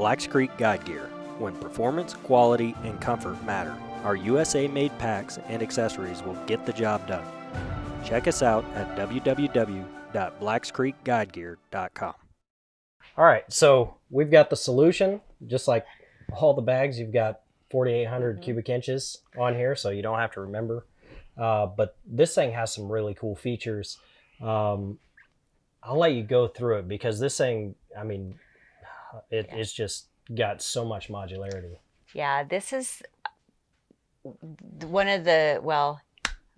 Blacks Creek Guide Gear. When performance, quality, and comfort matter, our USA-made packs and accessories will get the job done. Check us out at www.blackscreekguidegear.com. All right, so we've got the solution. Just like all the bags, you've got 4,800 cubic inches on here, so you don't have to remember. But this thing has some really cool features. I'll let you go through it because this thing, I mean, it's just got so much modularity. Yeah, this is one of the,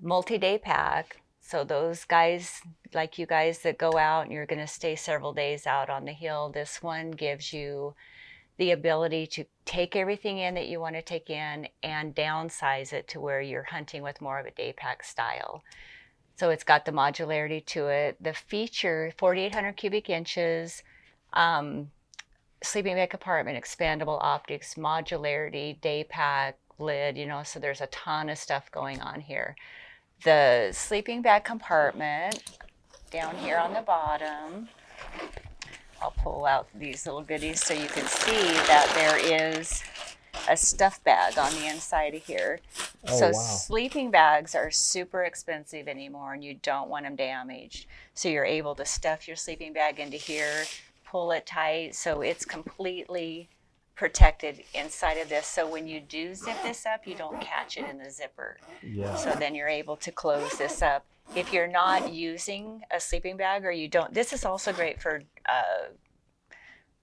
multi-day pack. So those guys, like you guys that go out and you're going to stay several days out on the hill, this one gives you the ability to take everything in that you want to take in and downsize it to where you're hunting with more of a day pack style. So it's got the modularity to it. The feature, 4,800 cubic inches, sleeping bag compartment, expandable optics, modularity, day pack, lid, so there's a ton of stuff going on here. The sleeping bag compartment down here on the bottom, I'll pull out these little goodies so you can see that there is a stuff bag on the inside of here. Wow. Sleeping bags are super expensive anymore and you don't want them damaged. So you're able to stuff your sleeping bag into here, pull it tight so it's completely protected inside of this. So when you do zip this up, you don't catch it in the zipper. Yeah. So then you're able to close this up. If you're not using a sleeping bag or you don't, this is also great for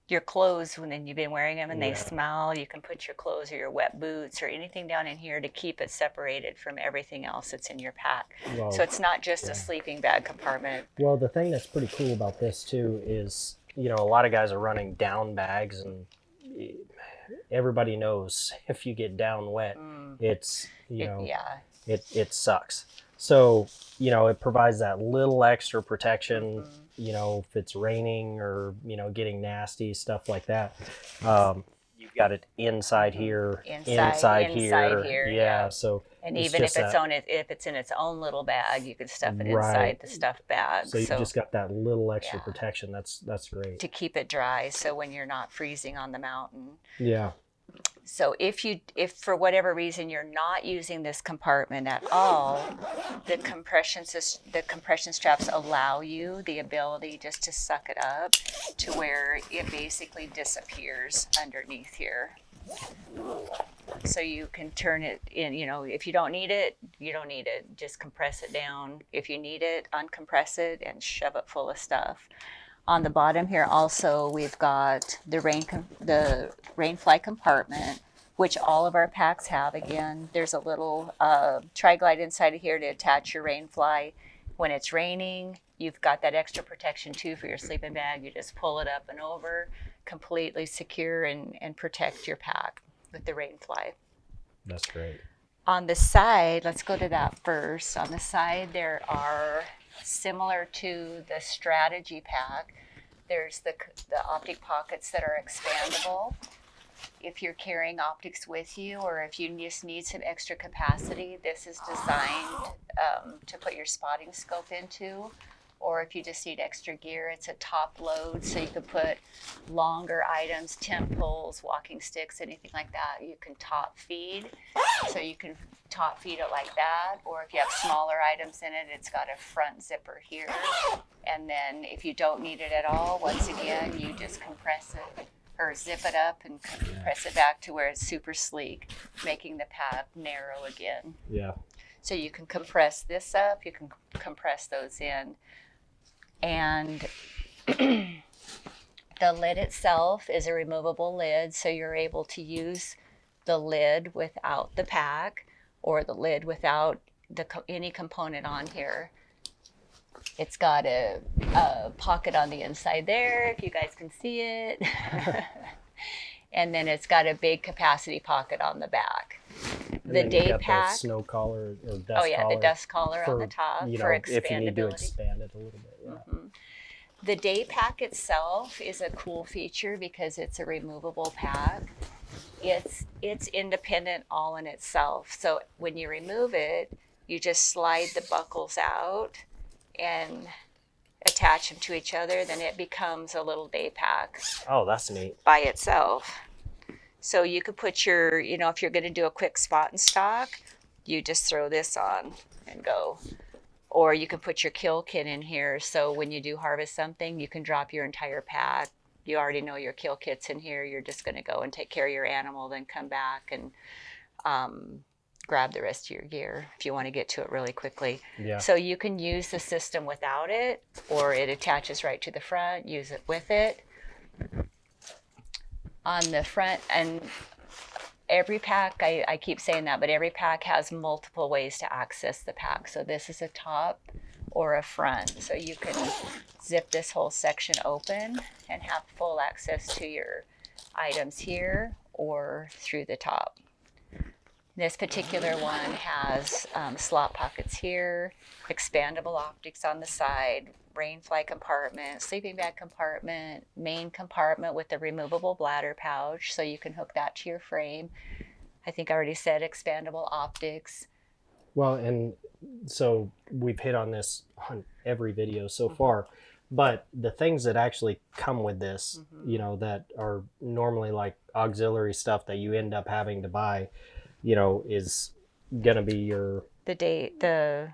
your clothes when you've been wearing them and they smell. You can put your clothes or your wet boots or anything down in here to keep it separated from everything else that's in your pack. Well, so it's not just a sleeping bag compartment. Well, the thing that's pretty cool about this too is, a lot of guys are running down bags and everybody knows if you get down wet, it's, it sucks. So, it provides that little extra protection, if it's raining or, getting nasty, stuff like that. You've got it inside here, inside here. Yeah. So, and even if it's in its own little bag, you could stuff it inside the stuff bag. So you just got that little extra protection. That's great. To keep it dry. So when you're not freezing on the mountain. Yeah. So if for whatever reason you're not using this compartment at all, the compression straps allow you the ability just to suck it up to where it basically disappears underneath here. So you can turn it in, if you don't need it, you don't need it. Just compress it down. If you need it, uncompress it and shove it full of stuff. On the bottom here also, we've got the rainfly compartment, which all of our packs have. Again, there's a little tri-glide inside of here to attach your rainfly. When it's raining, you've got that extra protection too for your sleeping bag. You just pull it up and over, completely secure and protect your pack with the rainfly. That's great. On the side, let's go to that first. On the side, there are, similar to the strategy pack, there's the optic pockets that are expandable. If you're carrying optics with you or if you just need some extra capacity, this is designed to put your spotting scope into. Or if you just need extra gear, it's a top load, so you can put longer items, tent poles, walking sticks, anything like that. You can top feed, so you can top feed it like that. Or if you have smaller items in it, it's got a front zipper here. And then if you don't need it at all, once again, you just compress it or zip it up and press it back to where it's super sleek, making the pack narrow again. Yeah. So you can compress this up, you can compress those in. And the lid itself is a removable lid, so you're able to use the lid without the pack or the lid without any component on here. It's got a pocket on the inside there, if you guys can see it. And then it's got a big capacity pocket on the back. The day pack. The snow collar or dust collar. The dust collar on the top for expandability. If you need to expand it a little bit. Yeah. Mm-hmm. The day pack itself is a cool feature because it's a removable pack. It's independent all in itself. So when you remove it, you just slide the buckles out and attach them to each other, then it becomes a little day pack. Oh, that's neat. By itself. So you could put your, if you're going to do a quick spot and stock, you just throw this on and go. Or you can put your kill kit in here. So when you do harvest something, you can drop your entire pack. You already know your kill kit's in here. You're just going to go and take care of your animal, then come back and grab the rest of your gear if you want to get to it really quickly. Yeah. So you can use the system without it, or it attaches right to the front, use it with it. On the front, and every pack, I keep saying that, but every pack has multiple ways to access the pack. So this is a top or a front. So you can zip this whole section open and have full access to your items here or through the top. This particular one has slot pockets here, expandable optics on the side, rain fly compartment, sleeping bag compartment, main compartment with a removable bladder pouch, so you can hook that to your frame. I think I already said expandable optics. Well, and so we've hit on this on every video so far, but the things that actually come with this, that are normally like auxiliary stuff that you end up having to buy, is gonna be your the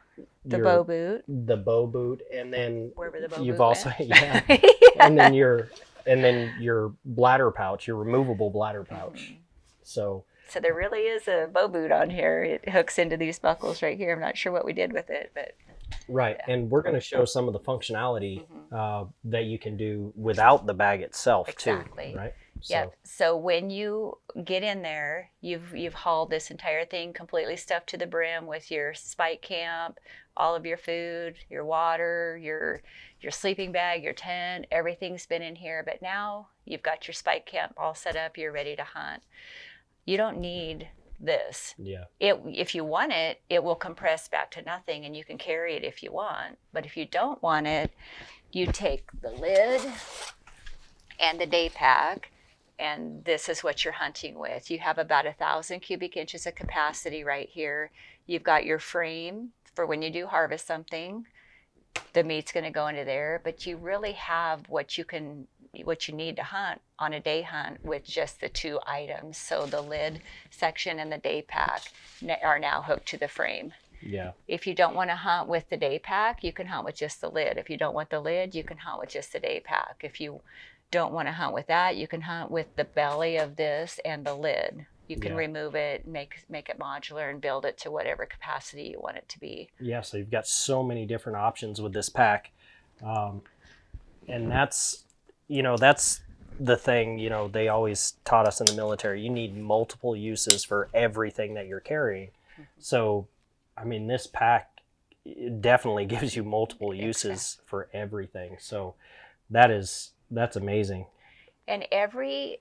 bow boot, and then wherever the bow you've boot also went. and then your bladder pouch, your removable bladder pouch. So there really is a bow boot on here. It hooks into these buckles right here. I'm not sure what we did with it, but right. Yeah. And we're going to show some of the functionality that you can do without the bag itself too, right? Yep. So when you get in there, you've hauled this entire thing completely stuffed to the brim with your spike camp, all of your food, your water, your sleeping bag, your tent, everything's been in here. But now you've got your spike camp all set up. You're ready to hunt. You don't need this. Yeah. If you want it, it will compress back to nothing, and you can carry it if you want. But if you don't want it, you take the lid and the day pack, and this is what you're hunting with. You have about 1,000 cubic inches of capacity right here. You've got your frame for when you do harvest something. The meat's going to go into there, but you really have what you need to hunt on a day hunt with just the two items. So the lid section and the day pack are now hooked to the frame. Yeah. If you don't want to hunt with the day pack, you can hunt with just the lid. If you don't want the lid, you can hunt with just the day pack. If you don't want to hunt with that, you can hunt with the belly of this and the lid. You can remove it, make it modular, and build it to whatever capacity you want it to be. Yeah, so you've got so many different options with this pack. And that's the thing, they always taught us in the military, you need multiple uses for everything that you're carrying. So, this pack definitely gives you multiple uses for everything. So that's amazing. And every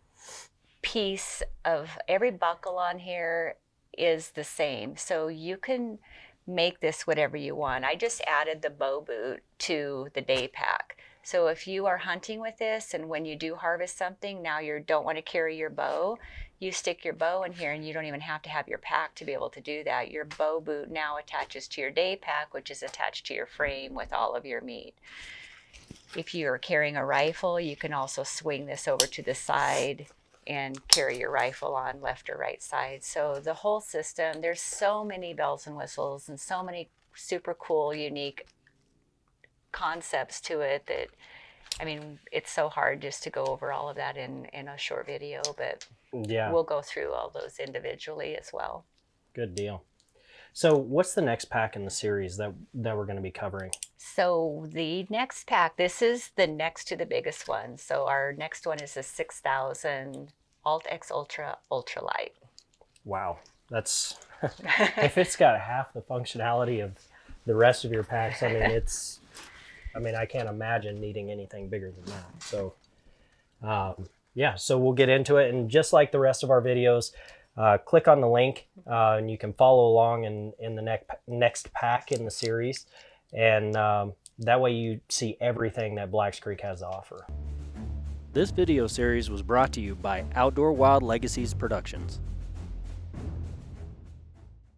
piece of every buckle on here is the same. So you can make this whatever you want. I just added the bow boot to the day pack. So if you are hunting with this, and when you do harvest something, now you don't want to carry your bow, you stick your bow in here, and you don't even have to have your pack to be able to do that. Your bow boot now attaches to your day pack, which is attached to your frame with all of your meat. If you're carrying a rifle, you can also swing this over to the side and carry your rifle on left or right side. So the whole system, there's so many bells and whistles and so many super cool, unique concepts to it that, it's so hard just to go over all of that in a short video, but we'll go through all those individually as well. Good deal. So what's the next pack in the series that we're going to be covering? So the next pack, this is the next to the biggest one. So our next one is the 6,000 Alt X Ultra Ultralight. Wow. That's, if it's got half the functionality of the rest of your packs, I can't imagine needing anything bigger than that. So, so we'll get into it. And just like the rest of our videos, click on the link and you can follow along in the next pack in the series. And that way you see everything that Blacks Creek has to offer. This video series was brought to you by Outdoor Wild Legacies Productions.